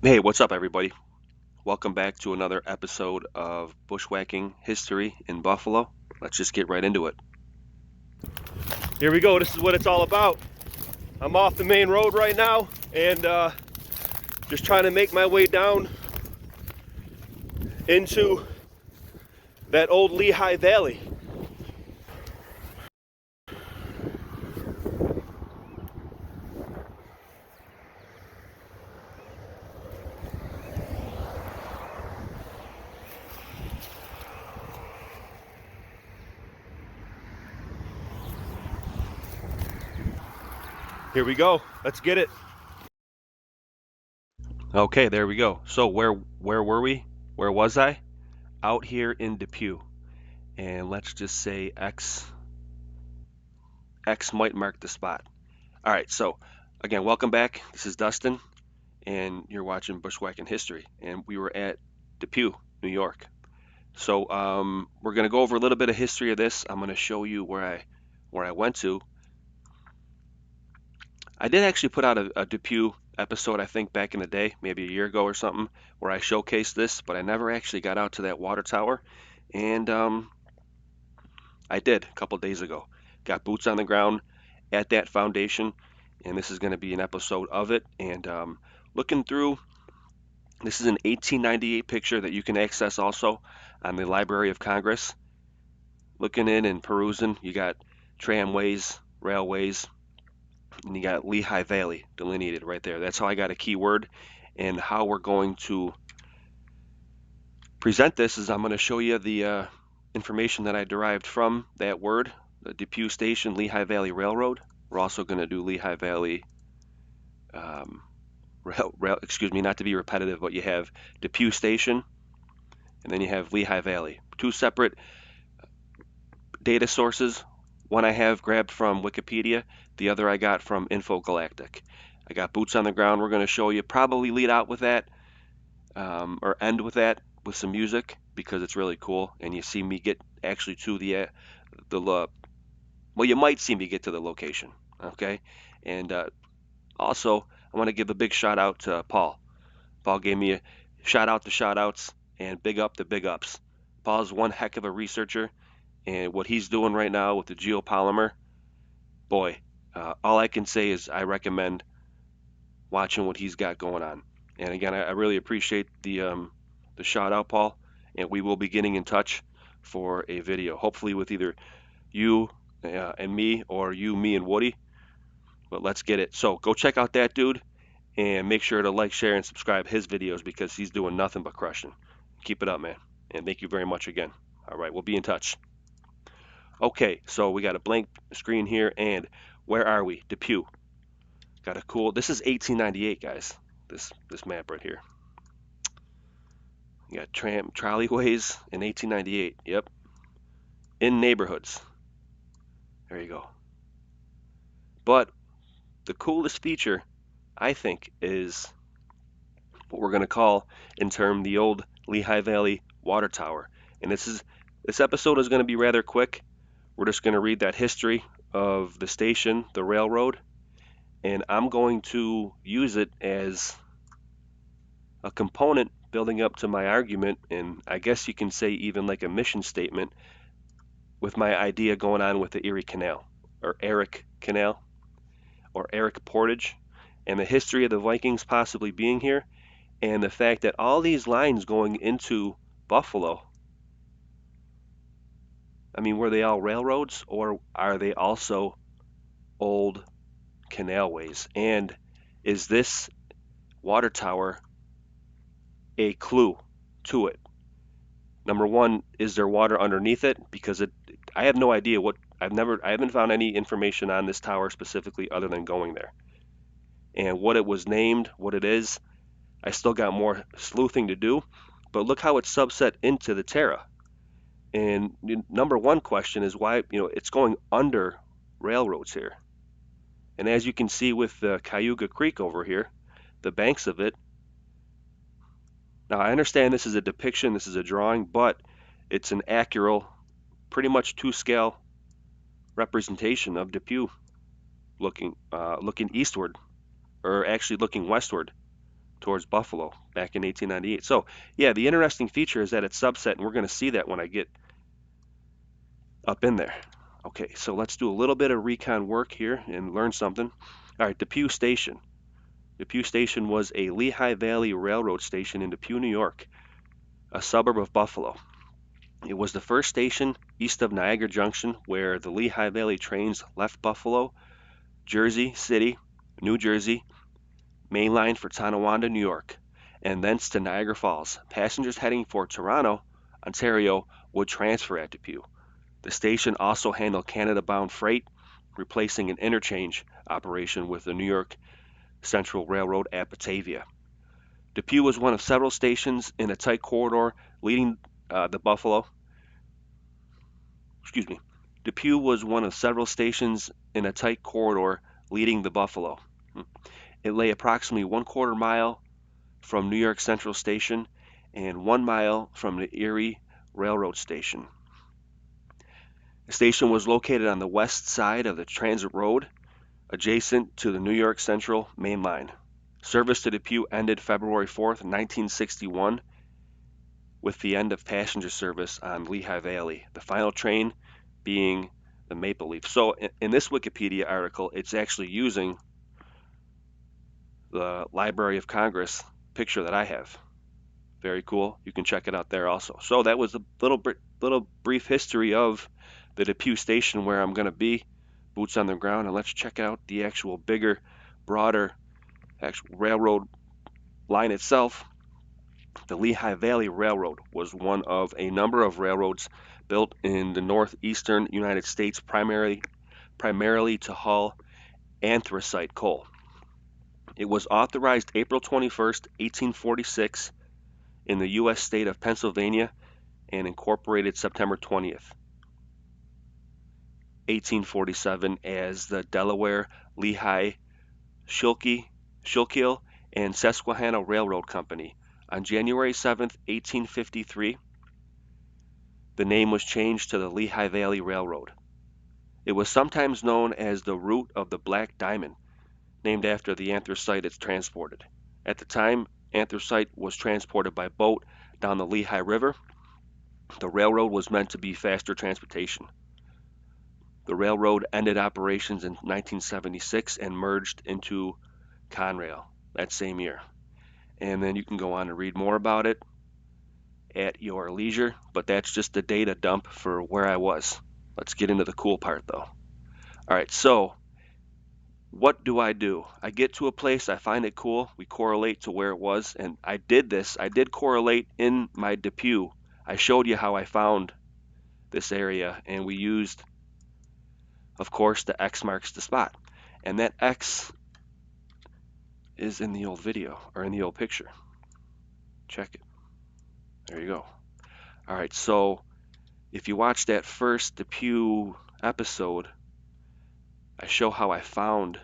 Hey, what's up, everybody? Welcome back to another episode of Bushwhacking History in Buffalo. Let's just get right into it. Here we go. This is what it's all about. I'm off the main road right now and just trying to make my way down into that old Lehigh Valley. Here we go. Let's get it. Okay, there we go. So where were we? Where was I? Out here in Depew. And let's just say X might mark the spot. All right, so again, welcome back. This is Dustin, and you're watching Bushwhacking History. And we were at Depew, New York. So we're going to go over a little bit of history of this. I'm going to show you where I went to. I did actually put out a Depew episode, I think, back in the day, maybe a year ago or something, where I showcased this, but I never actually got out to that water tower. And I did a couple days ago. Got boots on the ground at that foundation, and this is going to be an episode of it. And looking through, this is an 1898 picture that you can access also on the Library of Congress. Looking in and perusing, you got tramways, railways, and you got Lehigh Valley delineated right there. That's how I got a keyword. And how we're going to present this is I'm going to show you the information that I derived from that word, the Depew Station, Lehigh Valley Railroad. We're also going to do Lehigh Valley, excuse me, not to be repetitive, but you have Depew Station, and then you have Lehigh Valley. Two separate data sources. One I have grabbed from Wikipedia, the other I got from InfoGalactic. I got boots on the ground. We're going to show you, probably lead out with that or end with that with some music because it's really cool. And you see me get actually to well, you might see me get to the location. Okay. And also, I want to give a big shout out to Paul. Paul gave me a shout out to shout outs and big up the big ups. Paul's one heck of a researcher, and what he's doing right now with the geopolymer, boy, all I can say is I recommend watching what he's got going on. And again, I really appreciate the shout out, Paul, and we will be getting in touch for a video, hopefully with either you and me or you, me, and Woody. But let's get it. So go check out that dude and make sure to like, share, and subscribe his videos because he's doing nothing but crushing. Keep it up, man. And thank you very much again. All right, we'll be in touch. Okay, so we got a blank screen here, and where are we? Depew. Got a cool. This is 1898, guys. This map right here. You got trolleyways in 1898. Yep. In neighborhoods. There you go. But the coolest feature, I think, is what we're going to call in term the old Lehigh Valley Water Tower. And this episode is going to be rather quick. We're just going to read that history of the station, the railroad, and I'm going to use it as a component building up to my argument, and I guess you can say even like a mission statement with my idea going on with the Erie Canal, or Eric Canal, or Eric Portage, and the history of the Vikings possibly being here, and the fact that all these lines going into Buffalo, I mean, were they all railroads, or are they also old canalways? And is this water tower a clue to it? Number one, is there water underneath it? Because I have no idea I haven't found any information on this tower specifically other than going there. And what it was named, what it is, I still got more sleuthing to do. But look how it's subset into the Terra. And number one question is why, it's going under railroads here. And as you can see with the Cayuga Creek over here, the banks of it. Now I understand this is a depiction, this is a drawing, but it's an accurate, pretty much to-scale representation of Depew looking eastward, or actually looking westward towards Buffalo back in 1898. So yeah, the interesting feature is that it's subset, and we're going to see that when I get up in there. Okay, so let's do a little bit of recon work here and learn something. All right, Depew Station. Depew Station was a Lehigh Valley Railroad station in Depew, New York, a suburb of Buffalo. It was the first station east of Niagara Junction where the Lehigh Valley trains left Buffalo, Jersey City, New Jersey, main line for Tonawanda, New York, and thence to Niagara Falls. Passengers heading for Toronto, Ontario would transfer at Depew. The station also handled Canada-bound freight, replacing an interchange operation with the New York Central Railroad at Batavia. Depew was one of several stations in a tight corridor leading the Buffalo. Excuse me. Depew was one of several stations in a tight corridor leading the Buffalo. It lay approximately 1/4 mile from New York Central Station and 1 mile from the Erie Railroad Station. The station was located on the west side of the transit road, adjacent to the New York Central main line. Service to Depew ended February 4th, 1961, with the end of passenger service on Lehigh Valley, the final train being the Maple Leaf. So in this Wikipedia article, it's actually using the Library of Congress picture that I have. Very cool. You can check it out there also. So that was a little brief history of the Depew station where I'm going to be, boots on the ground, and let's check out the actual bigger, broader actual railroad line itself. The Lehigh Valley Railroad was one of a number of railroads built in the northeastern United States, primarily to haul anthracite coal. It was authorized April 21st, 1846 in the U.S. state of Pennsylvania and incorporated September 20th, 1847 as the Delaware, Lehigh, Schuylkill, and Susquehanna Railroad Company. On January 7, 1853, the name was changed to the Lehigh Valley Railroad. It was sometimes known as the Route of the Black Diamond, named after the anthracite it transported. At the time, anthracite was transported by boat down the Lehigh River. The railroad was meant to be faster transportation. The railroad ended operations in 1976 and merged into Conrail that same year. And then you can go on and read more about it at your leisure, but that's just the data dump for where I was. Let's get into the cool part though. All right, so what do? I get to a place, I find it cool, we correlate to where it was, and I did correlate in my Depew. I showed you how I found this area, and we used, of course, the X marks the spot. And that X is in the old video, or in the old picture. Check it. There you go. All right, so if you watch that first Depew episode, I show how I found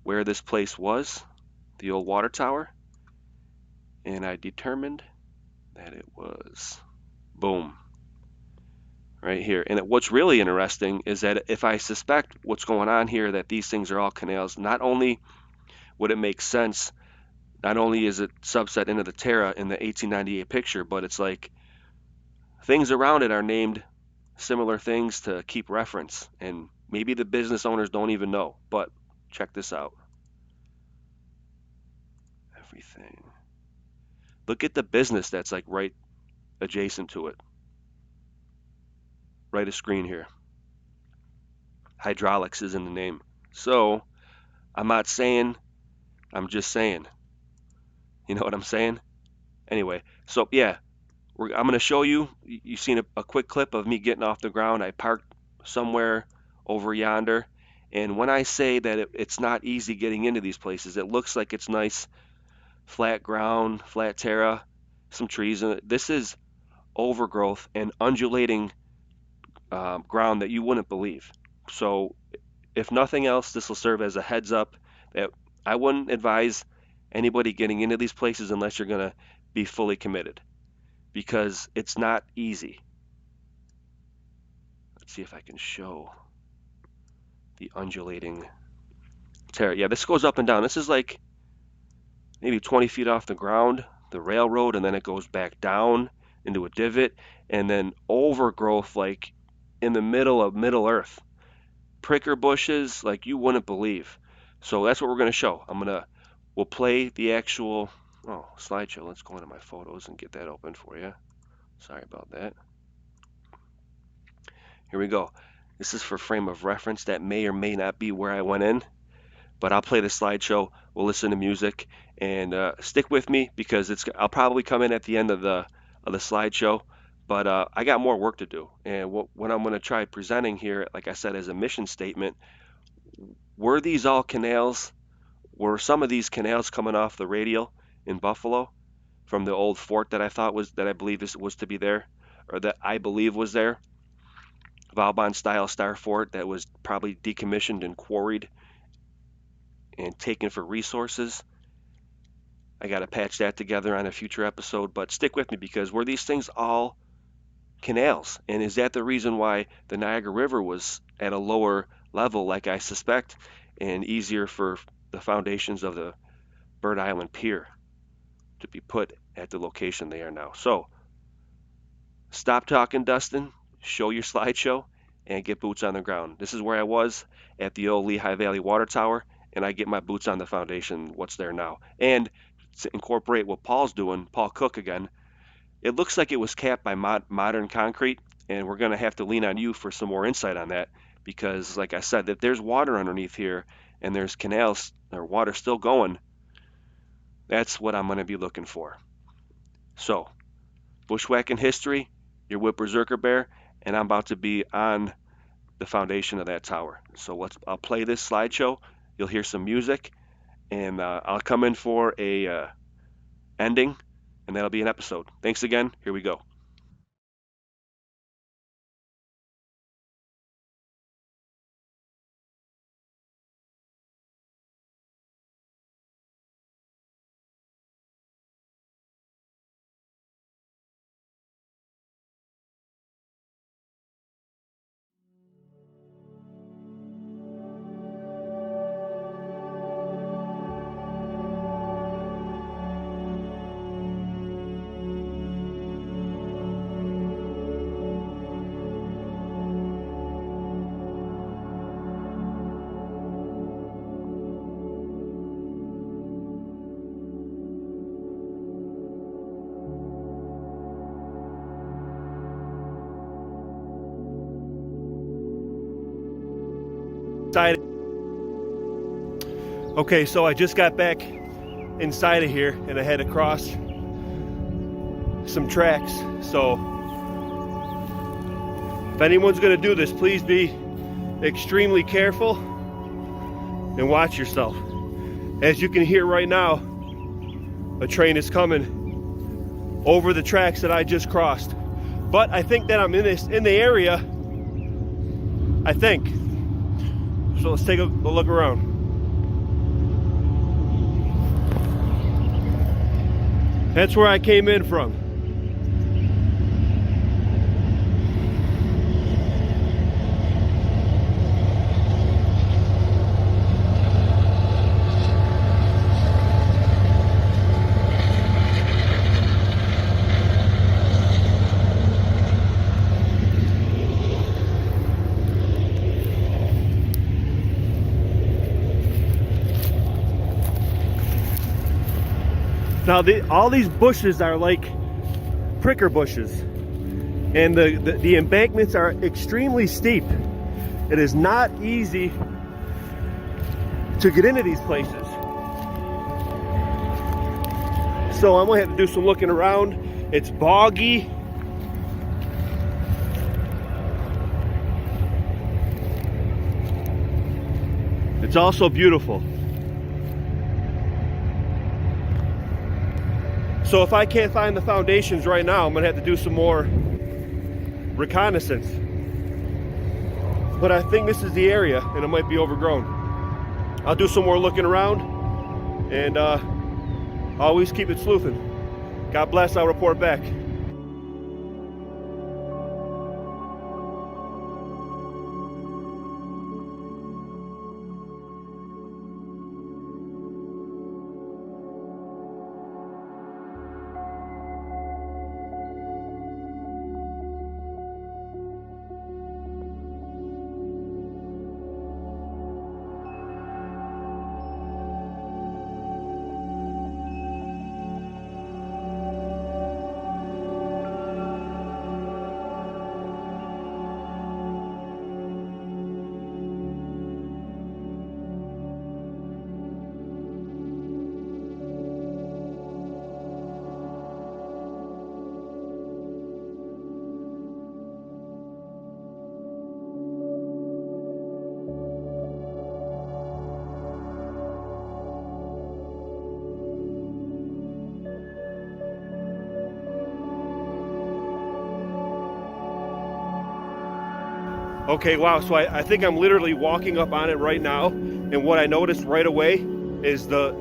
where this place was, the old water tower, and I determined that it was, boom, right here. And what's really interesting is that if I suspect what's going on here, that these things are all canals, not only would it make sense, not only is it subset into the Terra in the 1898 picture, but it's like things around it are named similar things to keep reference, and maybe the business owners don't even know. But check this out. Everything. Look at the business that's like right adjacent to it. Right a screen here. Hydraulics is in the name. So I'm not saying, I'm just saying. You know what I'm saying? Anyway, so yeah, I'm going to show you. You've seen a quick clip of me getting off the ground. I parked somewhere over yonder. And when I say that it's not easy getting into these places, it looks like it's nice, flat ground, flat terra, some trees. And this is overgrowth and undulating ground that you wouldn't believe. So if nothing else, this will serve as a heads up that I wouldn't advise anybody getting into these places unless you're going to be fully committed, because it's not easy. Let's see if I can show the undulating terra. Yeah, this goes up and down. This is like maybe 20 feet off the ground, the railroad, and then it goes back down into a divot, and then overgrowth like in the middle of Middle Earth. Pricker bushes like you wouldn't believe. So that's what we're going to show. We'll play the actual slideshow. Let's go into my photos and get that open for you. Sorry about that. Here we go. This is for frame of reference. That may or may not be where I went in, but I'll play the slideshow. We'll listen to music and stick with me because I'll probably come in at the end of the slideshow. But I got more work to do, and what I'm going to try presenting here, like I said, as a mission statement. Were these all canals? Were some of these canals coming off the radial in Buffalo from the old fort that I believe was to be there, or that I believe was there? Vauban style star fort that was probably decommissioned and quarried and taken for resources. I got to patch that together on a future episode, but stick with me because were these things all canals? And is that the reason why the Niagara River was at a lower level, like I suspect, and easier for the foundations of the Bird Island Pier to be put at the location they are now? So stop talking, Dustin, show your slideshow, and get boots on the ground. This is where I was at the old Lehigh Valley Water Tower, and I get my boots on the foundation, what's there now. And to incorporate what Paul's doing, Paul Cook again, it looks like it was capped by modern concrete, and we're going to have to lean on you for some more insight on that because, like I said, if there's water underneath here and there's canals or water still going, that's what I'm going to be looking for. So, bushwhacking history, you're with Berserker Bear, and I'm about to be on the foundation of that tower. So I'll play this slideshow. You'll hear some music, and I'll come in for a ending, and that'll be an episode. Thanks again. Here we go. Okay, so I just got back inside of here and I had to cross some tracks. So if anyone's going to do this, please be extremely careful and watch yourself. As you can hear right now, a train is coming over the tracks that I just crossed. But I think that I'm in the area. I think. So let's take a look around. That's where I came in from. Now all these bushes are like pricker bushes, and the embankments are extremely steep. It is not easy to get into these places. So I'm gonna have to do some looking around. It's boggy. It's also beautiful. So if I can't find the foundations right now, I'm gonna have to do some more reconnaissance. But I think this is the area and it might be overgrown. I'll do some more looking around and always keep it sleuthing. God bless, I'll report back. Okay, wow, so I think I'm literally walking up on it right now, and what I noticed right away is the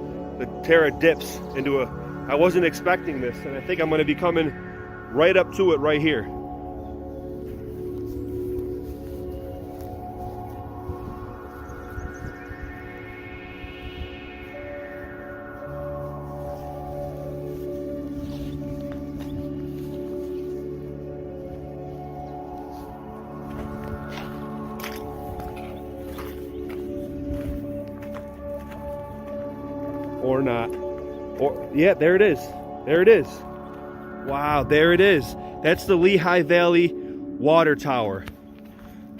Terra dips into a, I wasn't expecting this, and I think I'm gonna be coming right up to it right here. Or not. Or, yeah, there it is. There it is. Wow, there it is. That's the Lehigh Valley water tower.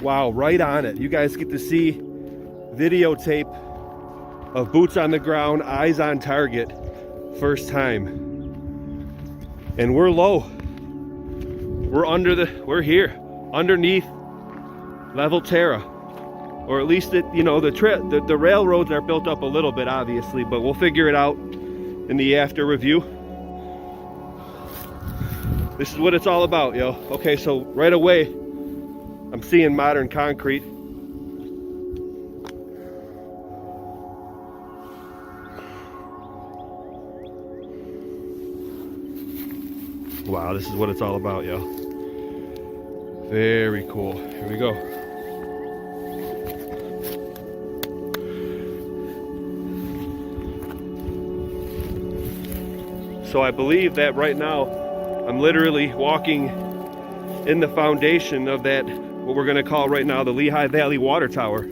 Wow, right on it. You guys get to see videotape of boots on the ground, eyes on target, first time. And we're low. We're here, underneath level Terra. Or at least it, you know, the railroads are built up a little bit, obviously, but we'll figure it out in the after review. This is what it's all about, yo. Okay, so right away, I'm seeing modern concrete. Wow, this is what it's all about, yo. Very cool. Here we go. So I believe that right now I'm literally walking in the foundation of that, what we're going to call right now the Lehigh Valley water tower.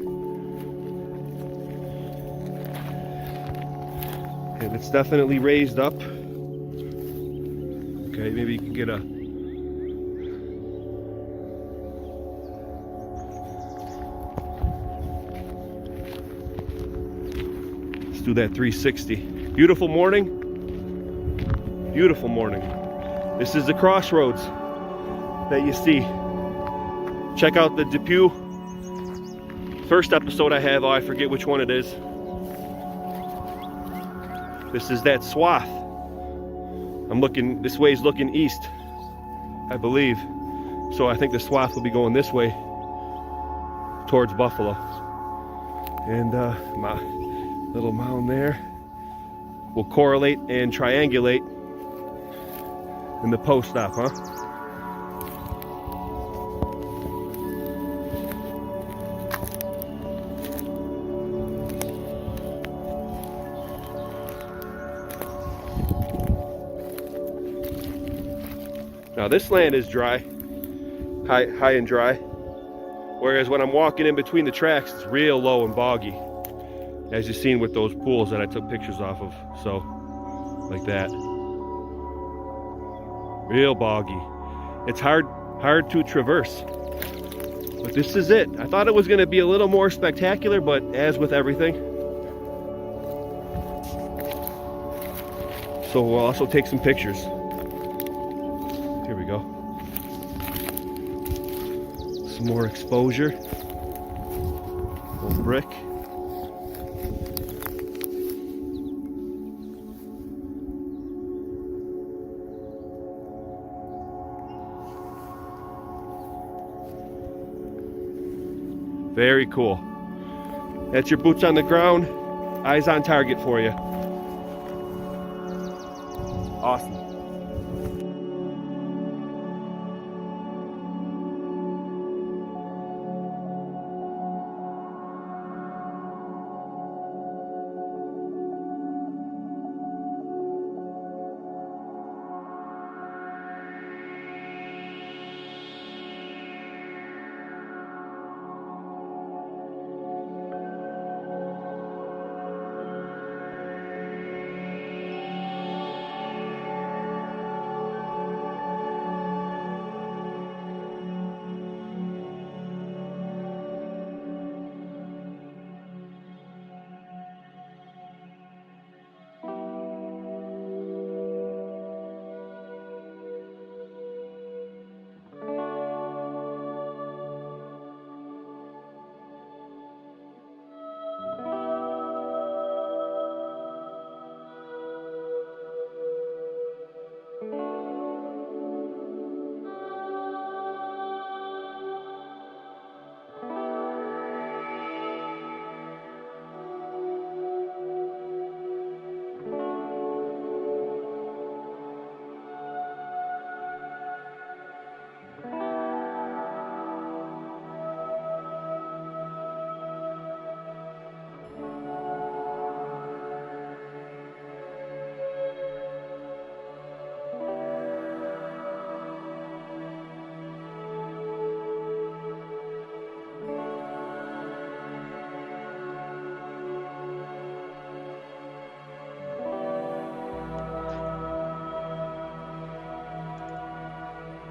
And it's definitely raised up. Okay, maybe you can get a... Let's do that 360. Beautiful morning. Beautiful morning. This is the crossroads that you see. Check out the Depew first episode I have. Oh, I forget which one it is. This is that swath. I'm looking, this way is looking east, I believe. So I think the swath will be going this way towards Buffalo. And my little mound there will correlate and triangulate in the post stop, huh? Now this land is dry, high and dry, whereas when I'm walking in between the tracks, it's real low and boggy, as you've seen with those pools that I took pictures off of. So, like that. Real boggy. It's hard to traverse. But this is it. I thought it was going to be a little more spectacular, but as with everything. So we'll also take some pictures. Here we go. Some more exposure. Little brick. Very cool. That's your boots on the ground, eyes on target for you. Awesome.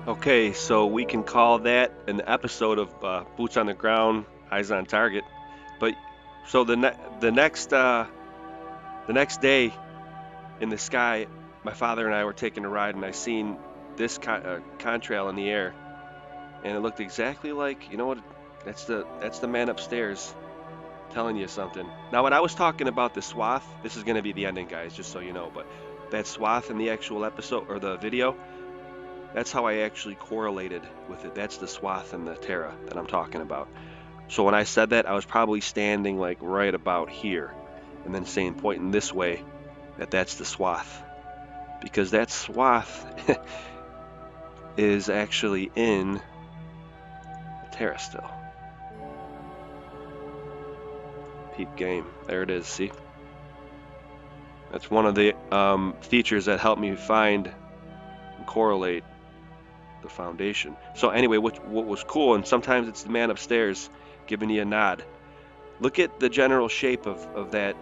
Okay, so we can call that an episode of Boots on the Ground, Eyes on Target. But so the next day in the sky, my father and I were taking a ride, and I seen this contrail in the air, and it looked exactly like, you know what? That's the man upstairs telling you something. Now, when I was talking about the swath, this is going to be the ending, guys, just so you know. But that swath in the actual episode or the video, that's how I actually correlated with it. That's the swath in the Terra that I'm talking about. So when I said that, I was probably standing like right about here, and then saying pointing this way that that's the swath, because that swath is actually in the Terra still. Peep game. There it is. See? That's one of the features that helped me find and correlate the foundation. So anyway, what was cool, and sometimes it's the man upstairs giving you a nod. Look at the general shape of that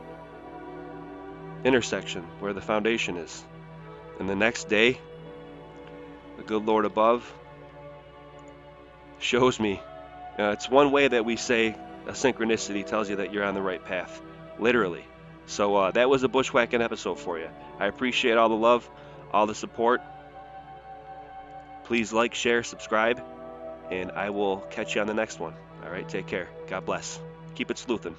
intersection where the foundation is. And the next day, the good Lord above shows me. It's one way that we say a synchronicity tells you that you're on the right path, literally. So that was a Bushwhacking episode for you. I appreciate all the love, all the support. Please like, share, subscribe, and I will catch you on the next one. All right, take care. God bless. Keep it sleuthing.